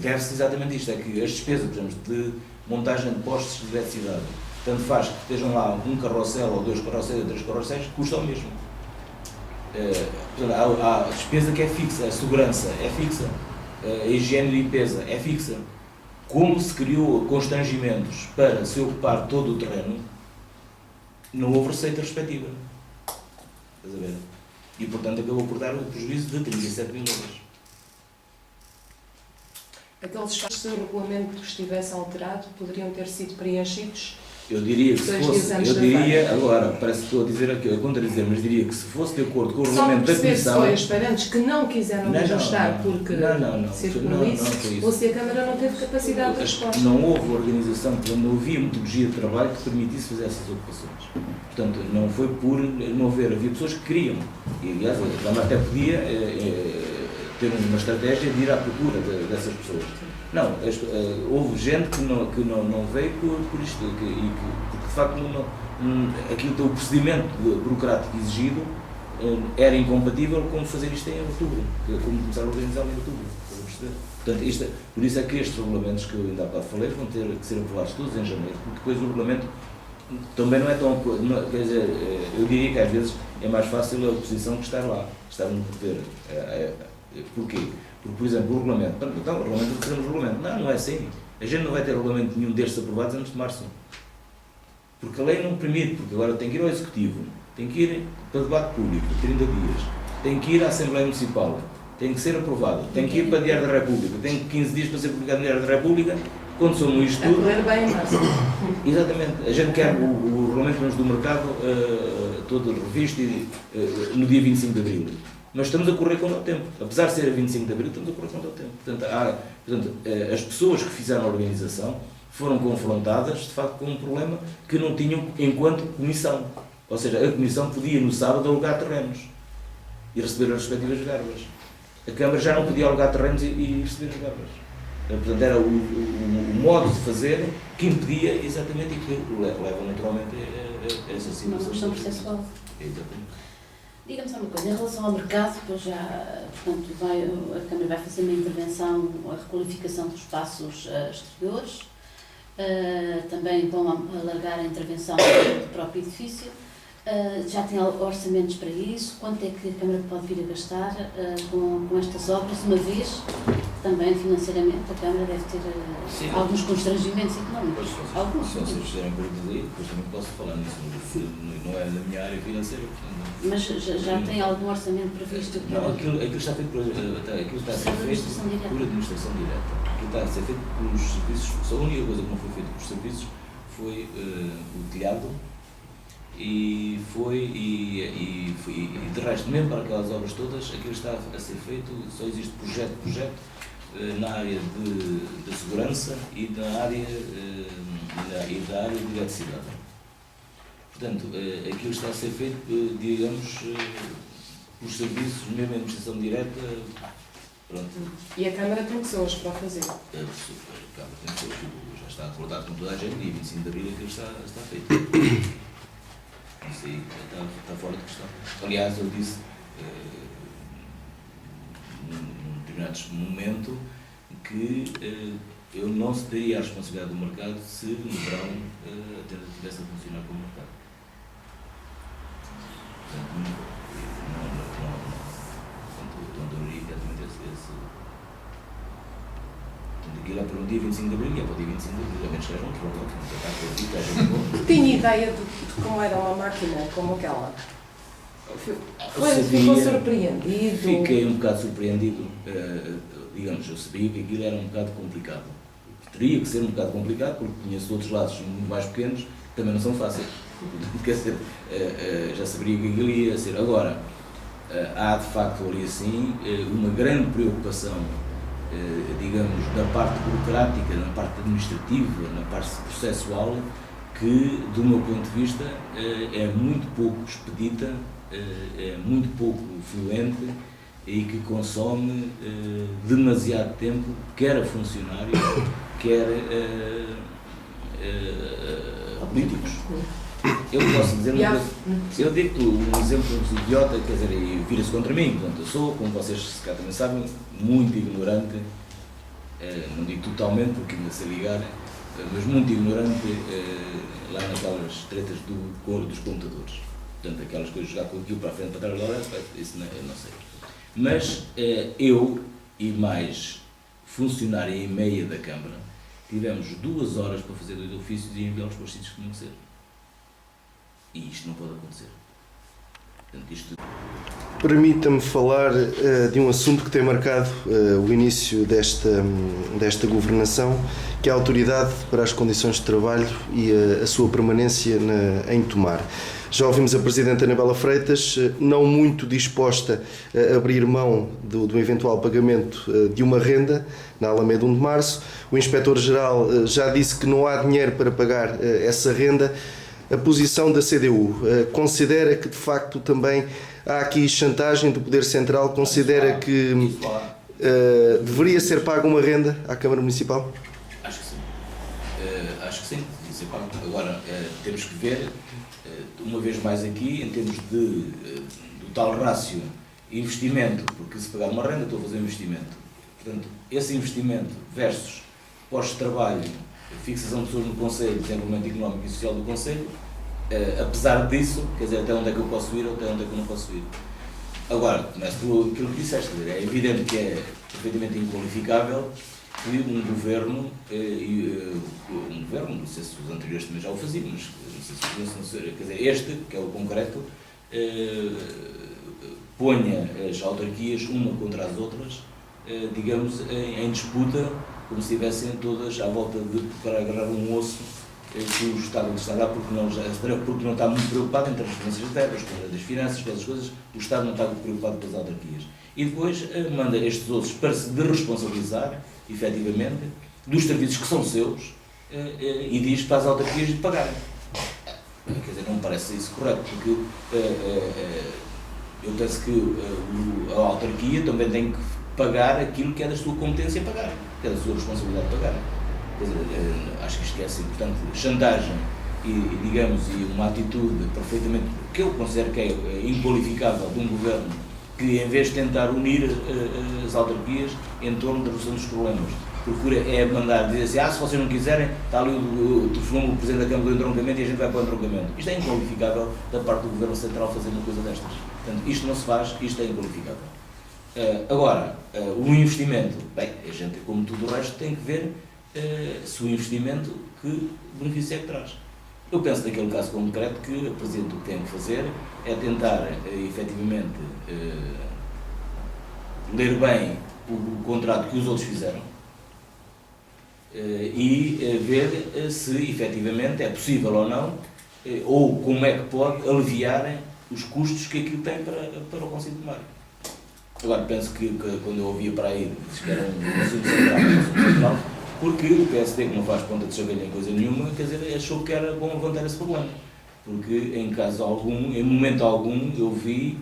deve-se exatamente isto, é que as despesas, por exemplo, de montagem de postos de eletricidade, tanto faz que estejam lá um carrossel, ou 2 carrosséis, ou 3 carrosséis, custa o mesmo. Portanto, há a despesa que é fixa, a segurança é fixa, a higiene e limpeza é fixa. Como se criou constrangimentos para se ocupar todo o terreno, não houve receita respectiva. Estás a ver? E, portanto, acabou por dar um prejuízo de 37 mil euros. Aqueles espaços, se o regulamento estivesse alterado, poderiam ter sido preenchidos? Eu diria que se 2 fosse, dias antes eu da diria, feira. Agora, parece que estou a dizer aqui, eu contradizer, mas diria que se fosse de acordo com o Só regulamento da perceber se Comissão... foi os parentes que não quiseram ajustar porque circulou isso, foi isso. ou se a Câmara não teve capacidade de resposta. Não houve organização, não havia metodologia de trabalho que permitisse fazer essas ocupações. Portanto, não foi por não haver, havia pessoas que queriam. E, aliás, a Câmara até podia ter uma estratégia de ir à procura dessas pessoas. Não, houve gente que não veio por isto, porque de facto aquilo, o procedimento burocrático exigido era incompatível com fazer isto em outubro, como começar a organizar em outubro. Portanto, por isso é que estes regulamentos que eu ainda há pouco falei vão ter que ser aprovados todos em janeiro, porque depois o regulamento também não é tão... Quer dizer, eu diria que às vezes é mais fácil a oposição que estar lá, estar no poder. Porquê? Porque, por exemplo, o regulamento, então, o regulamento, fazemos o regulamento. Não é assim. A gente não vai ter regulamento nenhum destes aprovados antes de março. Porque a lei não permite, porque agora tem que ir ao Executivo, tem que ir para debate público, 30 dias, tem que ir à Assembleia Municipal, tem que ser aprovado, tem que ir para o Diário da República, tem 15 dias para ser publicado no Diário da República, quando somos isto tudo... A correr bem, mas... Exatamente. A gente quer o regulamento do mercado todo revisto no dia 25 de Abril. Mas estamos a correr contra o tempo. Apesar de ser a 25 de Abril, estamos a correr contra o tempo. Portanto, as pessoas que fizeram a organização foram confrontadas, de facto, com um problema que não tinham enquanto comissão. Ou seja, a Comissão podia no sábado alugar terrenos e receber as respectivas verbas. A Câmara já não podia alugar terrenos e receber as verbas. Portanto, era o modo de fazer que impedia exatamente e que leva naturalmente a essa situação. Uma questão processual. Exatamente. Diga-me só uma coisa, em relação ao mercado, depois já, portanto, a Câmara vai fazer uma intervenção, a requalificação dos espaços exteriores, também vão alargar a intervenção do próprio edifício. Já tem orçamentos para isso? Quanto é que a Câmara pode vir a gastar com estas obras, uma vez que também financeiramente a Câmara deve ter alguns constrangimentos económicos? Alguns. Se vocês fizerem perguntas aí, depois também posso falar nisso, não é da minha área financeira. Portanto, mas já tem algum orçamento previsto? Não, aquilo está feito aquilo está a ser feito por administração direta. Aquilo está a ser feito pelos serviços. A única coisa que não foi feita pelos serviços foi o telhado. E de resto, mesmo para aquelas obras todas, aquilo está a ser feito, só existe projeto na área de segurança e da área de eletricidade. Portanto, aquilo está a ser feito, digamos, pelos serviços, mesmo a administração direta. Pronto. E a Câmara tem pessoas para o fazer? A Câmara tem pessoas, já está acordado com toda a gente, e 25 de abril aquilo está feito. Isso aí está fora de questão. Aliás, eu disse num determinado momento que eu não cederia a responsabilidade do mercado se no verão a tenda estivesse a funcionar como mercado. Portanto, não adoraria exatamente esse. Aquilo é para o dia 25 de abril e é para o dia 25 de abril, a menos que haja um terremoto, não tinha ideia de como era uma máquina como aquela? Ficou surpreendido? Fiquei um bocado surpreendido, digamos, eu sabia que aquilo era um bocado complicado. Teria que ser um bocado complicado, porque conheço outros lados muito mais pequenos que também não são fáceis. Quer dizer, já saberia que aquilo ia ser. Agora, há de facto ali assim uma grande preocupação, digamos, da parte burocrática, na parte administrativa, na parte processual, que, do meu ponto de vista, é muito pouco expedita, é muito pouco fluente e que consome demasiado tempo, quer a funcionários, quer a políticos. Eu posso dizer uma coisa, eu digo um exemplo idiota, quer dizer, e vira-se contra mim, portanto, eu sou, como vocês se cá também sabem, muito ignorante, não digo totalmente porque ainda sei ligar, mas muito ignorante lá naquelas tretas dos computadores. Portanto, aquelas coisas, jogar com aquilo para a frente, para trás, isso não, eu não sei. Mas eu e mais funcionário e meia da Câmara tivemos 2 horas para fazer 2 ofícios e enviá-los para os sítios que tinham que ser. E isto não pode acontecer. Portanto, isto... Permita-me falar de um assunto que tem marcado o início desta governação, que é a autoridade para as condições de trabalho e a sua permanência em Tomar. Já ouvimos a Presidente Anabela Freitas não muito disposta a abrir mão do eventual pagamento de uma renda na Alameda 1 de Março. O Inspetor-Geral já disse que não há dinheiro para pagar essa renda. A posição da CDU considera que, de facto, também há aqui chantagem do Poder Central? Considera que deveria ser paga uma renda à Câmara Municipal? Acho que sim. Acho que sim, devia ser pago. Agora, temos que ver, uma vez mais aqui, em termos do tal rácio investimento, porque se pagar uma renda, estou a fazer um investimento. Portanto, esse investimento versus postos de trabalho, fixação de pessoas no Conselho, desenvolvimento económico e social do Conselho, apesar disso, quer dizer, até onde é que eu posso ir ou até onde é que eu não posso ir. Agora, começo por aquilo que disseste, é evidente que é perfeitamente inqualificável que um governo, não sei se os anteriores também já o faziam, mas não sei se quer dizer, este, que é o concreto, ponha as autarquias uma contra as outras, digamos, em disputa, como se estivessem todas à volta para agarrar um osso que o Estado lhes está a dar, porque não está muito preocupado em transferências de verbas, das finanças, aquelas coisas, o Estado não está muito preocupado com as autarquias. E depois manda estes ossos para se desresponsabilizar, efetivamente, dos serviços que são seus, e diz para as autarquias de pagarem. Quer dizer, não me parece isso correto, porque eu penso que a autarquia também tem que pagar aquilo que é da sua competência pagar, que é da sua responsabilidade pagar. Quer dizer, acho que isto é assim, portanto, chantagem e uma atitude perfeitamente, que eu considero que é inqualificável de um governo que, em vez de tentar unir as autarquias em torno da resolução dos problemas, procura mandar dizer assim, se vocês não quiserem, está ali o telefonema do Presidente da Câmara do entroncamento e a gente vai para o entroncamento. Isto é inqualificável da parte do Governo Central fazer uma coisa destas. Portanto, isto não se faz, isto é inqualificável. Agora, o investimento, bem, a gente, como tudo o resto, tem que ver se o investimento, que benefício é que traz. Eu penso, naquele caso concreto, que o Presidente o que tem que fazer é tentar, efetivamente, ler bem o contrato que os outros fizeram e ver se, efetivamente, é possível ou não, ou como é que pode aliviar os custos que aquilo tem para o Conselho de Mar. Agora, penso que quando eu ouvia para aí, diz que era um assunto central, porque o PSD, que não faz ponta de chagalha em coisa nenhuma, quer dizer, achou que era bom levantar esse problema. Porque em caso algum, em momento algum, eu vi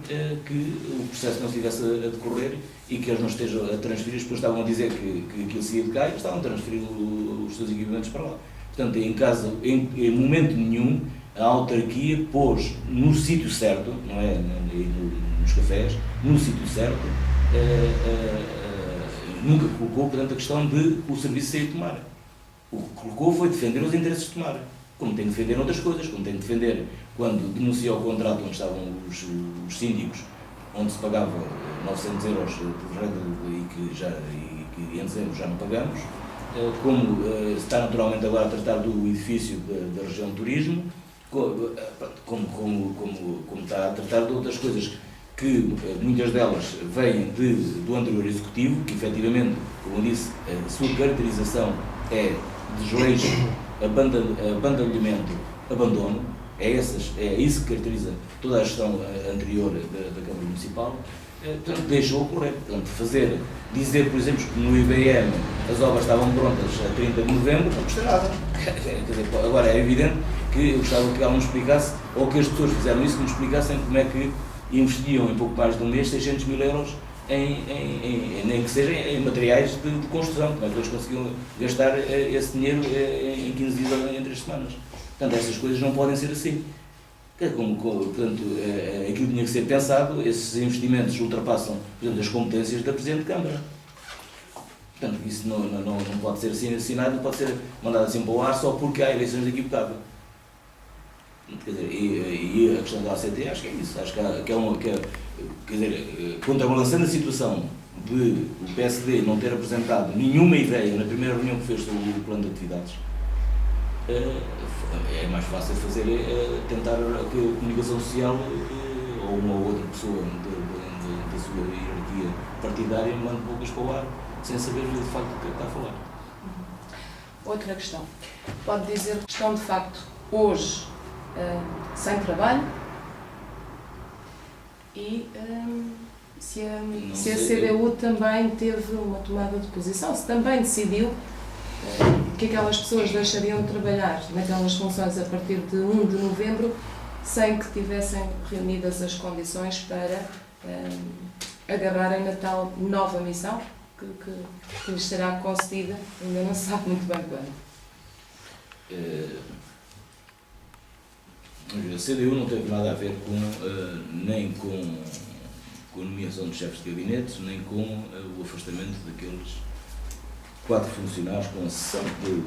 que o processo não estivesse a decorrer e que eles não estejam a transferir, depois estavam a dizer que aquilo se ia de cá e estavam a transferir os seus equipamentos para lá. Portanto, em momento nenhum, a autarquia pôs no sítio certo, não é nos cafés, no sítio certo, nunca colocou, portanto, a questão de o serviço sair de Tomar. O que colocou foi defender os interesses de Tomar, como tem de defender outras coisas, como tem de defender quando denunciou o contrato onde estavam os síndicos, onde se pagava 900 euros de renda e que em dezembro já não pagamos, como está naturalmente agora a tratar do edifício da região de turismo, como está a tratar de outras coisas que muitas delas vêm do anterior executivo, que efetivamente, como disse, a sua caracterização é desleixo, abandonamento, abandono, é isso que caracteriza toda a gestão anterior da Câmara Municipal. Portanto, deixou ocorrer. Portanto, dizer, por exemplo, que no IBM as obras estavam prontas a 30 de novembro, não custa nada. Quer dizer, agora é evidente que eu gostava que ela nos explicasse, ou que as pessoas fizeram isso, que nos explicassem como é que investiam em pouco mais de um mês 600 mil euros nem que seja em materiais de construção, como é que eles conseguiam gastar esse dinheiro em 15 dias ou em 3 semanas. Portanto, estas coisas não podem ser assim. Portanto, aquilo tinha que ser pensado, esses investimentos ultrapassam, por exemplo, as competências da Presidente de Câmara. Portanto, isso não pode ser assim assinado, não pode ser mandado assim para o ar só porque há eleições daqui a bocado. Quer dizer, e a questão da ACT, acho que é isso. Acho que quer dizer, contrabalançando a situação de o PSD não ter apresentado nenhuma ideia na primeira reunião que fez sobre o plano de atividades, é mais fácil tentar que a comunicação social ou uma ou outra pessoa da sua hierarquia partidária mande poucas para o ar sem saber de facto o que é que está a falar. Outra questão. Pode dizer que estão de facto hoje sem trabalho e se a CDU também teve uma tomada de posição, se também decidiu que aquelas pessoas deixariam de trabalhar naquelas funções a partir de 1 de novembro sem que tivessem reunidas as condições para agarrarem na tal nova missão que lhes será concedida, ainda não se sabe muito bem quando. A CDU não teve nada a ver nem com a nomeação de chefes de gabinetes, nem com o afastamento daqueles 4 funcionários com a cessão de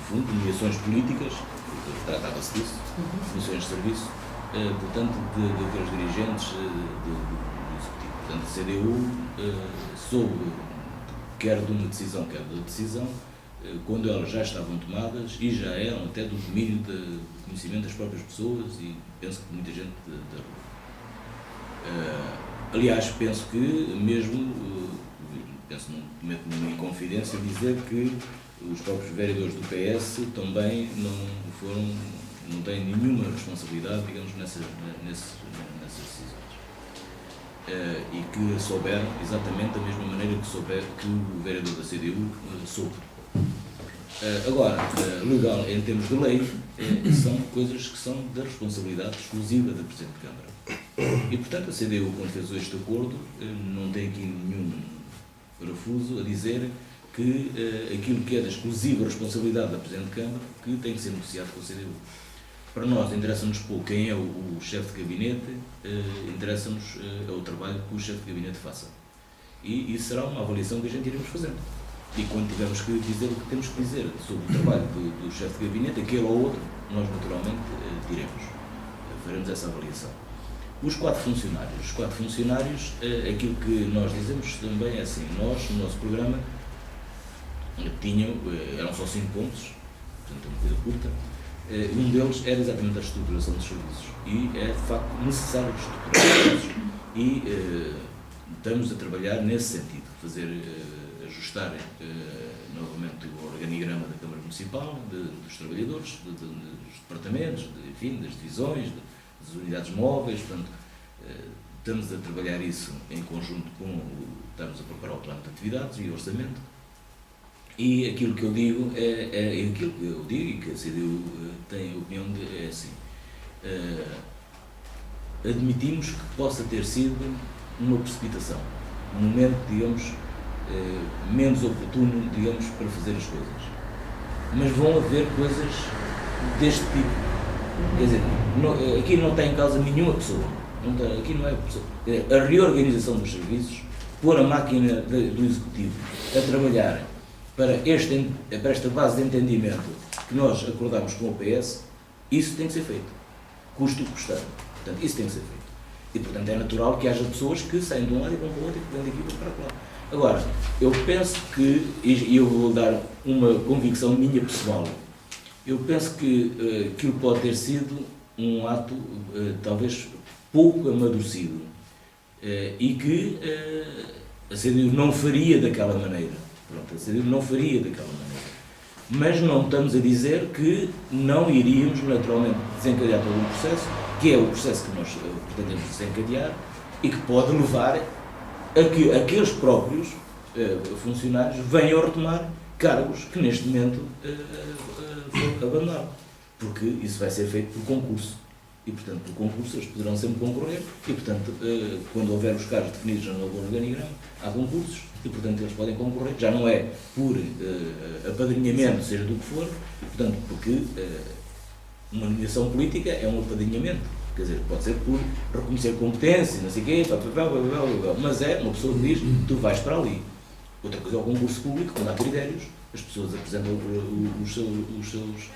fundo, nomeações políticas, tratava-se disso, funções de serviço, portanto, daqueles dirigentes do Executivo. Portanto, a CDU soube, quer de uma decisão, quer de outra decisão, quando elas já estavam tomadas e já eram até do domínio de conhecimento das próprias pessoas e penso que muita gente da rua. Aliás, penso que mesmo, penso não cometo nenhuma inconfidência dizer que os próprios vereadores do PS também não têm nenhuma responsabilidade, digamos, nessas decisões. E que souberam exatamente da mesma maneira que o vereador da CDU soube. Agora, legal em termos de lei, são coisas que são da responsabilidade exclusiva da Presidente de Câmara. E, portanto, a CDU, quando fez este acordo, não tem aqui nenhum parafuso a dizer que aquilo que é da exclusiva responsabilidade da Presidente de Câmara, que tem que ser negociado com a CDU. Para nós, interessa-nos pouco quem é o chefe de gabinete, interessa-nos o trabalho que o chefe de gabinete faça. E isso será uma avaliação que a gente iremos fazendo. E quando tivermos que dizer o que temos que dizer sobre o trabalho do chefe de gabinete, aquele ou outro, nós naturalmente diremos, faremos essa avaliação. Os 4 funcionários, aquilo que nós dizemos também é assim, nós, no nosso programa, eram só 5 pontos, portanto é uma coisa curta, um deles era exatamente a estruturação dos serviços, e é de facto necessário estruturar os serviços, e estamos a trabalhar nesse sentido, ajustar novamente o organigrama da Câmara Municipal, dos trabalhadores, dos departamentos, enfim, das divisões, das unidades móveis, portanto, estamos a trabalhar isso em conjunto estamos a preparar o plano de atividades e o orçamento, e aquilo que eu digo aquilo que eu digo e que a CDU tem a opinião é assim, admitimos que possa ter sido uma precipitação, um momento, digamos, menos oportuno, digamos, para fazer as coisas. Mas vão haver coisas deste tipo. Quer dizer, aqui não está em causa nenhuma pessoa. Aqui não é pessoa. Quer dizer, a reorganização dos serviços, pôr a máquina do Executivo a trabalhar para esta base de entendimento que nós acordamos com o PS, isso tem que ser feito. Custo o que custar. Portanto, isso tem que ser feito. E, portanto, é natural que haja pessoas que saem de um lado e vão para o outro e que vêm daqui e vão para lá. Agora, eu penso que, e eu vou dar uma convicção minha pessoal, eu penso que aquilo pode ter sido um ato talvez pouco amadurecido e que a CDU não faria daquela maneira. Pronto, a CDU não faria daquela maneira. Mas não estamos a dizer que não iríamos naturalmente desencadear todo um processo, que é o processo que nós pretendemos desencadear e que pode levar a que aqueles próprios funcionários venham a retomar cargos que neste momento abandonaram. Porque isso vai ser feito por concurso. E, portanto, por concurso eles poderão sempre concorrer e, portanto, quando houver os cargos definidos no novo organigrama, há concursos e, portanto, eles podem concorrer. Já não é por apadrinhamento, seja do que for, portanto, porque uma nomeação política é um apadrinhamento. Quer dizer, pode ser por reconhecer competência, não sei o quê, mas é uma pessoa que diz, tu vais para ali. Outra coisa é o concurso público, quando há critérios, as pessoas apresentam os seus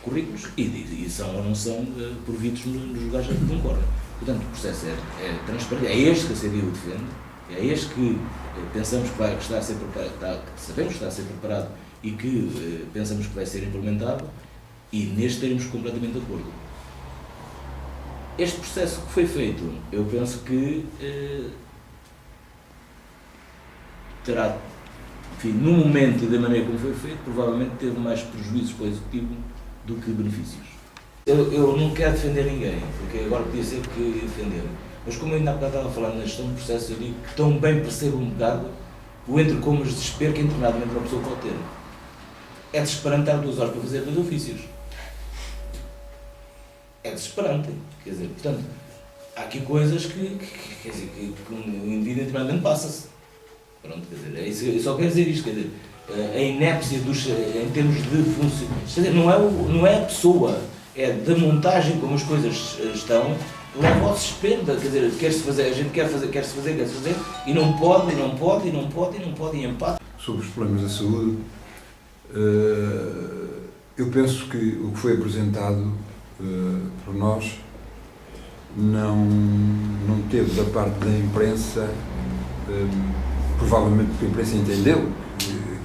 currículos e são ou não são providos nos lugares que concorrem. Portanto, o processo é transparente, é este que a CDU defende, é este que pensamos que está a ser preparado, que sabemos que está a ser preparado e que pensamos que vai ser implementado, e neste estaremos completamente de acordo. Este processo que foi feito, eu penso que terá, enfim, no momento e da maneira como foi feito, provavelmente teve mais prejuízos para o Executivo do que benefícios. Eu não quero defender ninguém, porque agora podia ser que ia defender, mas como eu ainda há bocado estava a falar na gestão do processo, eu digo que tão bem percebo um bocado o entre-comas de desespero que internamente uma pessoa pode ter. É desesperante estar 2 horas para fazer 2 ofícios. É desesperante, quer dizer, portanto, há aqui coisas que o indivíduo internamente passa-se. Pronto, quer dizer, é isso, eu só quero dizer isto, quer dizer, a inépcia em termos de funcionamento, quer dizer, não é a pessoa, é da montagem como as coisas estão, leva ao desespero, quer dizer, quer-se fazer, a gente quer se fazer, e não pode, e empate. Sobre os problemas da saúde, eu penso que o que foi apresentado por nós não teve da parte da imprensa, provavelmente porque a imprensa entendeu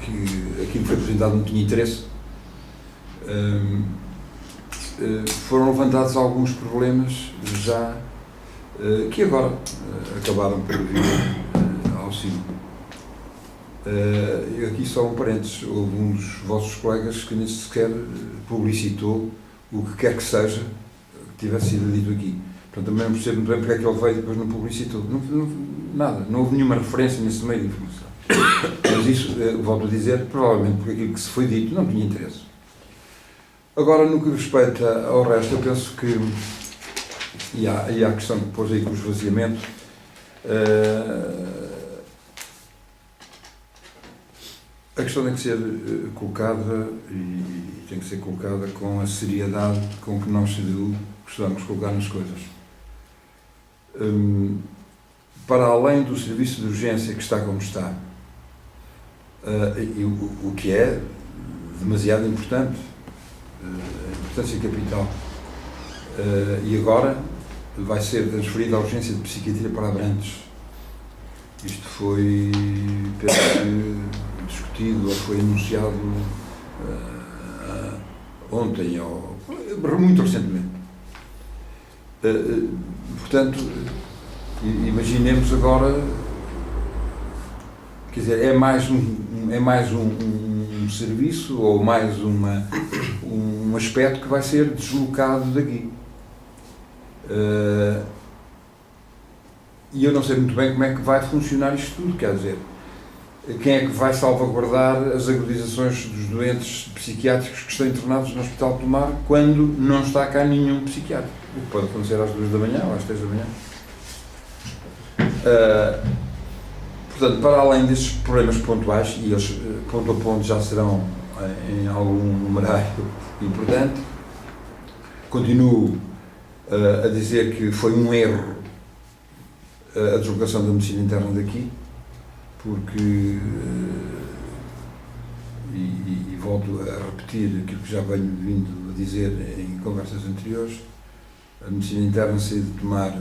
que aquilo que foi apresentado não tinha interesse. Foram levantados alguns problemas já que agora acabaram por vir ao cimo. Aqui só um parênteses, houve um dos vossos colegas que nem sequer publicitou o que quer que seja que tivesse sido dito aqui. Portanto, também não percebo muito bem porque é que ele veio e depois não publicitou. Nada, não houve nenhuma referência nesse meio de informação. Mas isso, volto a dizer, provavelmente porque aquilo que se foi dito não tinha interesse. Agora, no que respeita ao resto, eu penso que, e há a questão que pôs aí com o esvaziamento, a questão tem que ser colocada e tem que ser colocada com a seriedade com que nós costumamos colocar nas coisas. Para além do serviço de urgência que está como está, o que é demasiado importante, importância capital, e agora vai ser transferida a urgência de psiquiatria para Abrantes. Isto foi, penso que, discutido ou foi anunciado ontem ou muito recentemente. Portanto, imaginemos agora, quer dizer, é mais um serviço ou mais um aspecto que vai ser deslocado daqui. E eu não sei muito bem como é que vai funcionar isto tudo, quer dizer, quem é que vai salvaguardar as agudizações dos doentes psiquiátricos que estão internados no Hospital de Tomar quando não está cá nenhum psiquiátrico? O que pode acontecer às 2 da manhã ou às 3 da manhã. Portanto, para além destes problemas pontuais, e eles ponto a ponto já serão em algum numerário importante, continuo a dizer que foi um erro a deslocação da medicina interna daqui, porque, e volto a repetir aquilo que já venho vindo a dizer em conversas anteriores, a medicina interna saiu de Tomar,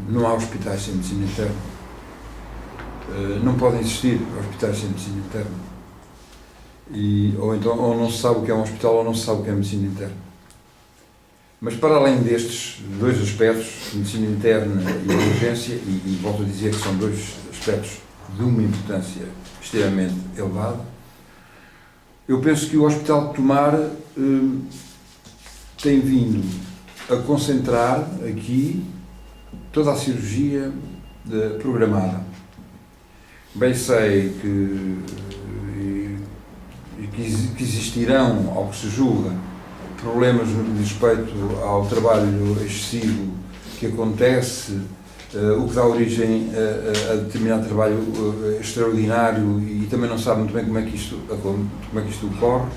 não há hospitais sem medicina interna, não podem existir hospitais sem medicina interna, ou não se sabe o que é um hospital ou não se sabe o que é medicina interna. Mas para além destes dois aspectos, medicina interna e urgência, e volto a dizer que são dois aspectos de uma importância extremamente elevada, eu penso que o Hospital de Tomar tem vindo a concentrar aqui toda a cirurgia programada. Bem sei que existirão, ao que se julga, problemas no que diz respeito ao trabalho excessivo que acontece, o que dá origem a determinado trabalho extraordinário, e também não sabe muito bem como é que isto ocorre.